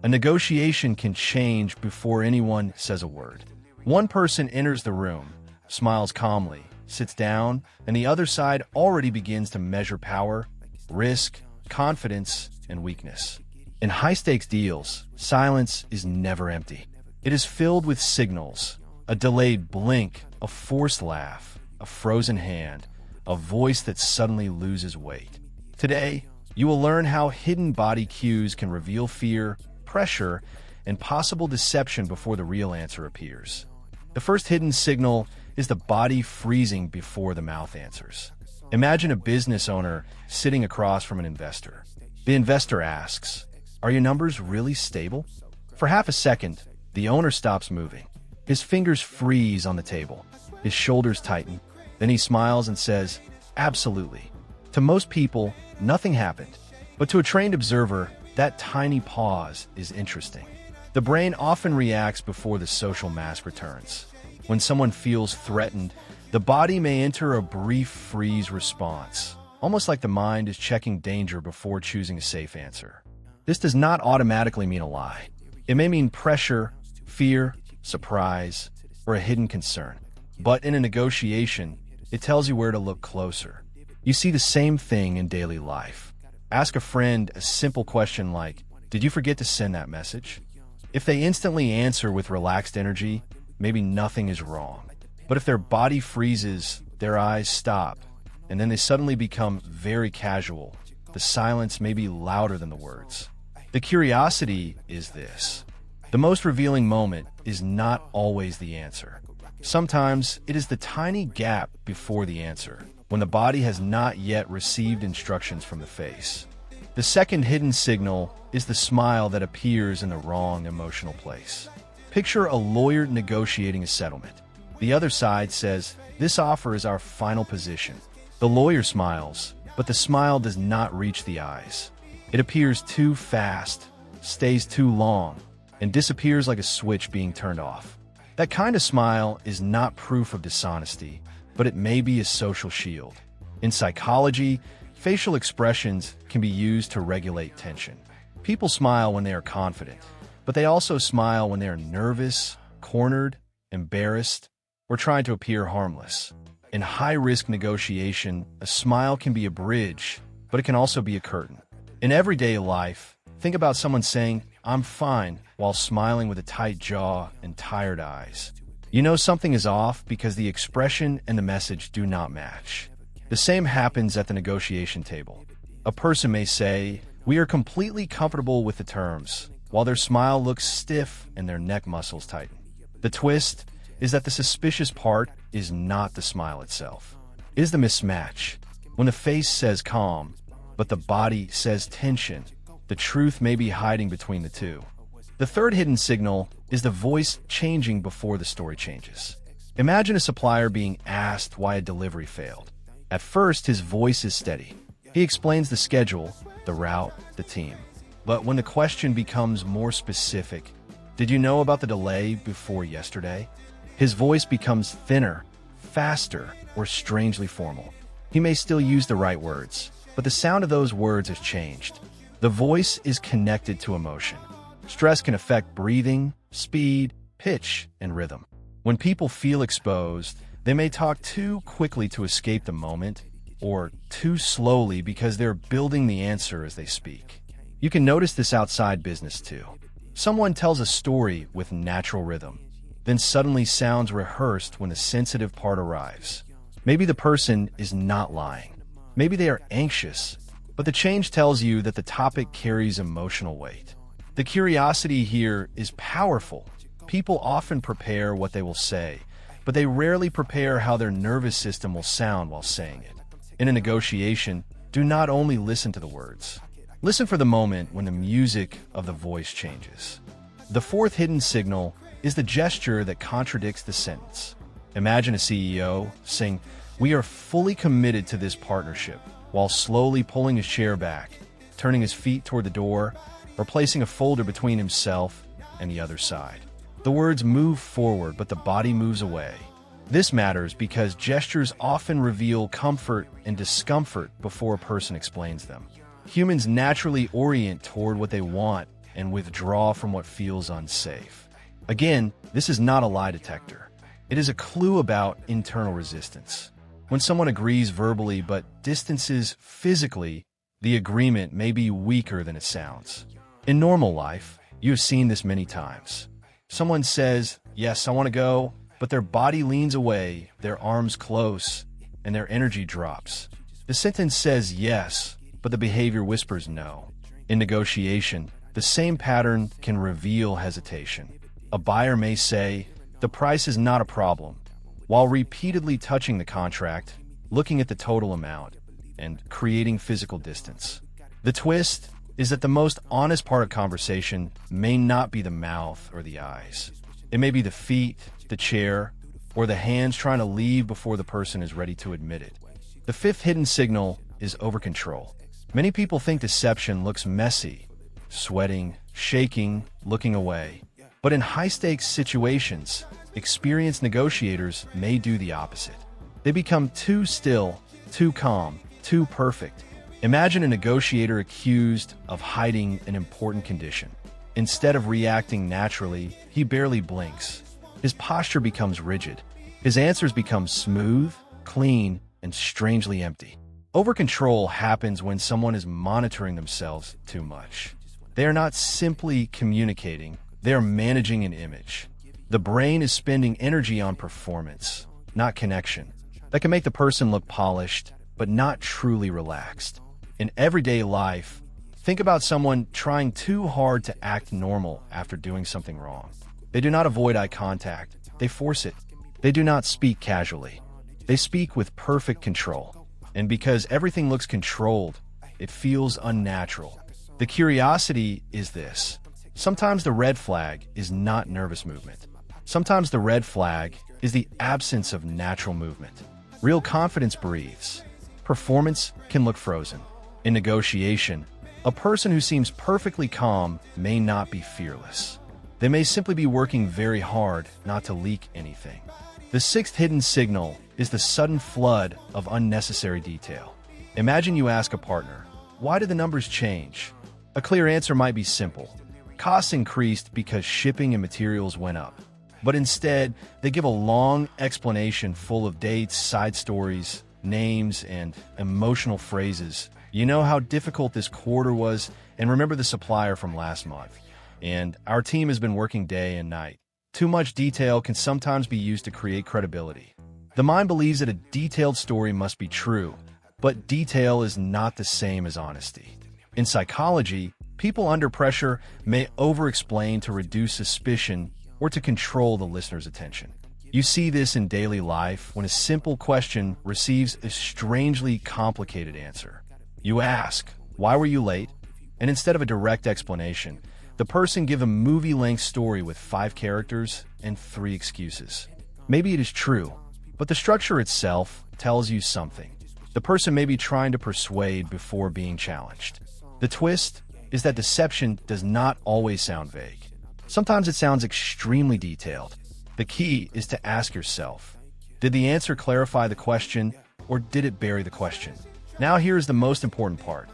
A negotiation can change before anyone says a word. One person enters the room, smiles calmly, sits down, and the other side already begins to measure power, risk, confidence, and weakness. In high-stakes deals, silence is never empty. It is filled with signals, a delayed blink, a forced laugh, a frozen hand, a voice that suddenly loses weight. Today, you will learn how hidden body cues can reveal fear, pressure, and possible deception before the real answer appears. The first hidden signal is the body freezing before the mouth answers. Imagine a business owner sitting across from an investor. The investor asks, "Are your numbers really stable?" For half a second, the owner stops moving. His fingers freeze on the table. His shoulders tighten. Then he smiles and says, "Absolutely." To most people, nothing happened. But to a trained observer, that tiny pause is interesting. The brain often reacts before the social mask returns. When someone feels threatened, the body may enter a brief freeze response, almost like the mind is checking danger before choosing a safe answer. This does not automatically mean a lie. It may mean pressure, fear, surprise, or a hidden concern. But in a negotiation, it tells you where to look closer. You see the same thing in daily life. Ask a friend a simple question like, "Did you forget to send that message?" If they instantly answer with relaxed energy, maybe nothing is wrong. But if their body freezes, their eyes stop, and then they suddenly become very casual, the silence may be louder than the words. The curiosity is this. The most revealing moment is not always the answer. Sometimes it is the tiny gap before the answer, when the body has not yet received instructions from the face. The second hidden signal is the smile that appears in the wrong emotional place. Picture a lawyer negotiating a settlement. The other side says, "This offer is our final position." The lawyer smiles, but the smile does not reach the eyes. It appears too fast, stays too long, and disappears like a switch being turned off. That kind of smile is not proof of dishonesty, but it may be a social shield. In psychology, facial expressions can be used to regulate tension. People smile when they are confident, but they also smile when they are nervous, cornered, embarrassed, or trying to appear harmless. In high-risk negotiation, a smile can be a bridge, but it can also be a curtain. In everyday life, think about someone saying, "I'm fine," while smiling with a tight jaw and tired eyes. You know something is off because the expression and the message do not match. The same happens at the negotiation table. A person may say, "We are completely comfortable with the terms," while their smile looks stiff and their neck muscles tighten. The twist is that the suspicious part is not the smile itself. It is the mismatch. When the face says calm, but the body says tension, the truth may be hiding between the two. The third hidden signal is the voice changing before the story changes. Imagine a supplier being asked why a delivery failed. At first, his voice is steady. He explains the schedule, the route, the team. But when the question becomes more specific, "Did you know about the delay before yesterday?" His voice becomes thinner, faster, or strangely formal. He may still use the right words, but the sound of those words has changed. The voice is connected to emotion. Stress can affect breathing, speed, pitch, and rhythm. When people feel exposed, they may talk too quickly to escape the moment, or too slowly because they're building the answer as they speak. You can notice this outside business too. Someone tells a story with natural rhythm, then suddenly sounds rehearsed when the sensitive part arrives. Maybe the person is not lying. Maybe they are anxious, but the change tells you that the topic carries emotional weight. The curiosity here is powerful. People often prepare what they will say, but they rarely prepare how their nervous system will sound while saying it. In a negotiation, do not only listen to the words. Listen for the moment when the music of the voice changes. The fourth hidden signal is the gesture that contradicts the sentence. Imagine a CEO saying, "We are fully committed to this partnership," while slowly pulling his chair back, turning his feet toward the door, or placing a folder between himself and the other side. The words move forward, but the body moves away. This matters because gestures often reveal comfort and discomfort before a person explains them. Humans naturally orient toward what they want, and withdraw from what feels unsafe. Again, this is not a lie detector. It is a clue about internal resistance. When someone agrees verbally but distances physically, the agreement may be weaker than it sounds. In normal life, you have seen this many times. Someone says, "Yes, I want to go," but their body leans away, their arms close, and their energy drops. The sentence says yes, but the behavior whispers no. In negotiation, the same pattern can reveal hesitation. A buyer may say, "The price is not a problem," while repeatedly touching the contract, looking at the total amount, and creating physical distance. The twist is that the most honest part of conversation may not be the mouth or the eyes. It may be the feet, the chair, or the hands trying to leave before the person is ready to admit it. The fifth hidden signal is overcontrol. Many people think deception looks messy, sweating, shaking, looking away. But in high-stakes situations, experienced negotiators may do the opposite. They become too still, too calm, too perfect. Imagine a negotiator accused of hiding an important condition. Instead of reacting naturally, he barely blinks. His posture becomes rigid. His answers become smooth, clean, and strangely empty. Overcontrol happens when someone is monitoring themselves too much. They are not simply communicating, they are managing an image. The brain is spending energy on performance, not connection. That can make the person look polished, but not truly relaxed. In everyday life, think about someone trying too hard to act normal after doing something wrong. They do not avoid eye contact, they force it. They do not speak casually. They speak with perfect control. And because everything looks controlled, it feels unnatural. The curiosity is this. Sometimes the red flag is not nervous movement. Sometimes the red flag is the absence of natural movement. Real confidence breathes. Performance can look frozen. In negotiation, a person who seems perfectly calm may not be fearless. They may simply be working very hard not to leak anything. The sixth hidden signal is the sudden flood of unnecessary detail. Imagine you ask a partner, "Why did the numbers change?" A clear answer might be simple. Costs increased because shipping and materials went up. But instead, they give a long explanation full of dates, side stories, names, and emotional phrases. "You know how difficult this quarter was, and remember the supplier from last month. And our team has been working day and night." Too much detail can sometimes be used to create credibility. The mind believes that a detailed story must be true, but detail is not the same as honesty. In psychology, people under pressure may over-explain to reduce suspicion or to control the listener's attention. You see this in daily life when a simple question receives a strangely complicated answer. You ask, "Why were you late?" And instead of a direct explanation, the person gives a movie-length story with 5 characters and 3 excuses. Maybe it is true, but the structure itself tells you something. The person may be trying to persuade before being challenged. The twist is that deception does not always sound vague. Sometimes it sounds extremely detailed. The key is to ask yourself, did the answer clarify the question, or did it bury the question? Now here's the most important part.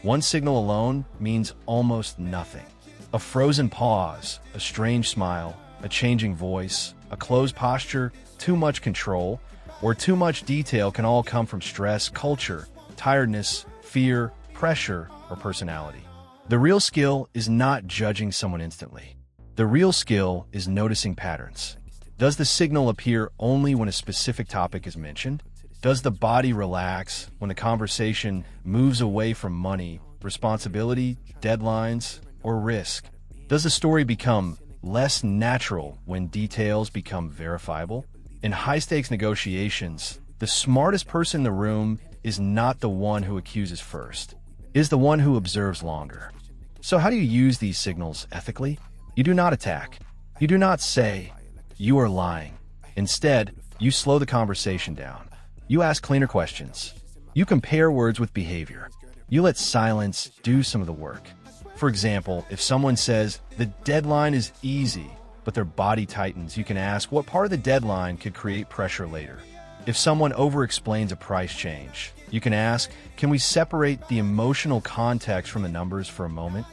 One signal alone means almost nothing. A frozen pause, a strange smile, a changing voice, a closed posture, too much control, or too much detail can all come from stress, culture, tiredness, fear, pressure, or personality. The real skill is not judging someone instantly. The real skill is noticing patterns. Does the signal appear only when a specific topic is mentioned? Does the body relax when the conversation moves away from money, responsibility, deadlines, or risk? Does the story become less natural when details become verifiable? In high-stakes negotiations, the smartest person in the room is not the one who accuses first, is the one who observes longer. So how do you use these signals ethically? You do not attack. You do not say, "You are lying." Instead, you slow the conversation down. You ask cleaner questions. You compare words with behavior. You let silence do some of the work. For example, if someone says, "The deadline is easy," but their body tightens, you can ask, what part of the deadline could create pressure later? If someone over-explains a price change, you can ask, can we separate the emotional context from the numbers for a moment?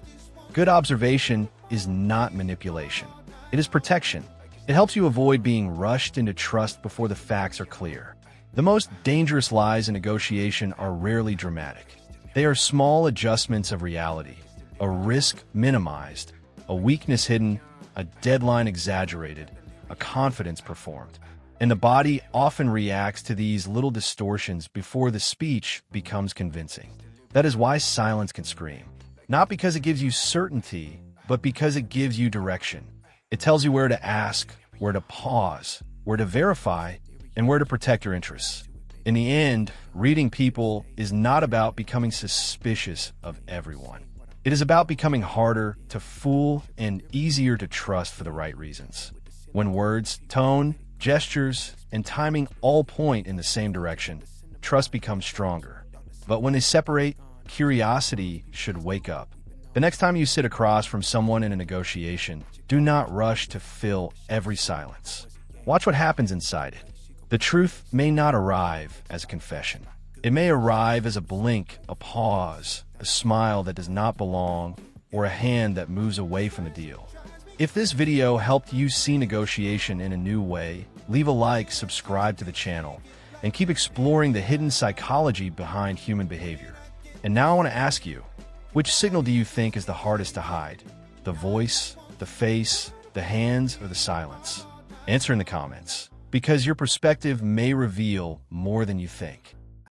Good observation is not manipulation. It is protection. It helps you avoid being rushed into trust before the facts are clear. The most dangerous lies in negotiation are rarely dramatic. They are small adjustments of reality, a risk minimized, a weakness hidden, a deadline exaggerated, a confidence performed. And the body often reacts to these little distortions before the speech becomes convincing. That is why silence can scream. Not because it gives you certainty, but because it gives you direction. It tells you where to ask, where to pause, where to verify, and where to protect your interests. In the end, reading people is not about becoming suspicious of everyone. It is about becoming harder to fool and easier to trust for the right reasons. When words, tone, gestures, and timing all point in the same direction, trust becomes stronger. But when they separate, curiosity should wake up. The next time you sit across from someone in a negotiation, do not rush to fill every silence. Watch what happens inside it. The truth may not arrive as a confession. It may arrive as a blink, a pause, a smile that does not belong, or a hand that moves away from the deal. If this video helped you see negotiation in a new way, leave a like, subscribe to the channel, and keep exploring the hidden psychology behind human behavior. And now I want to ask you, which signal do you think is the hardest to hide? The voice, the face, the hands, or the silence? Answer in the comments, because your perspective may reveal more than you think.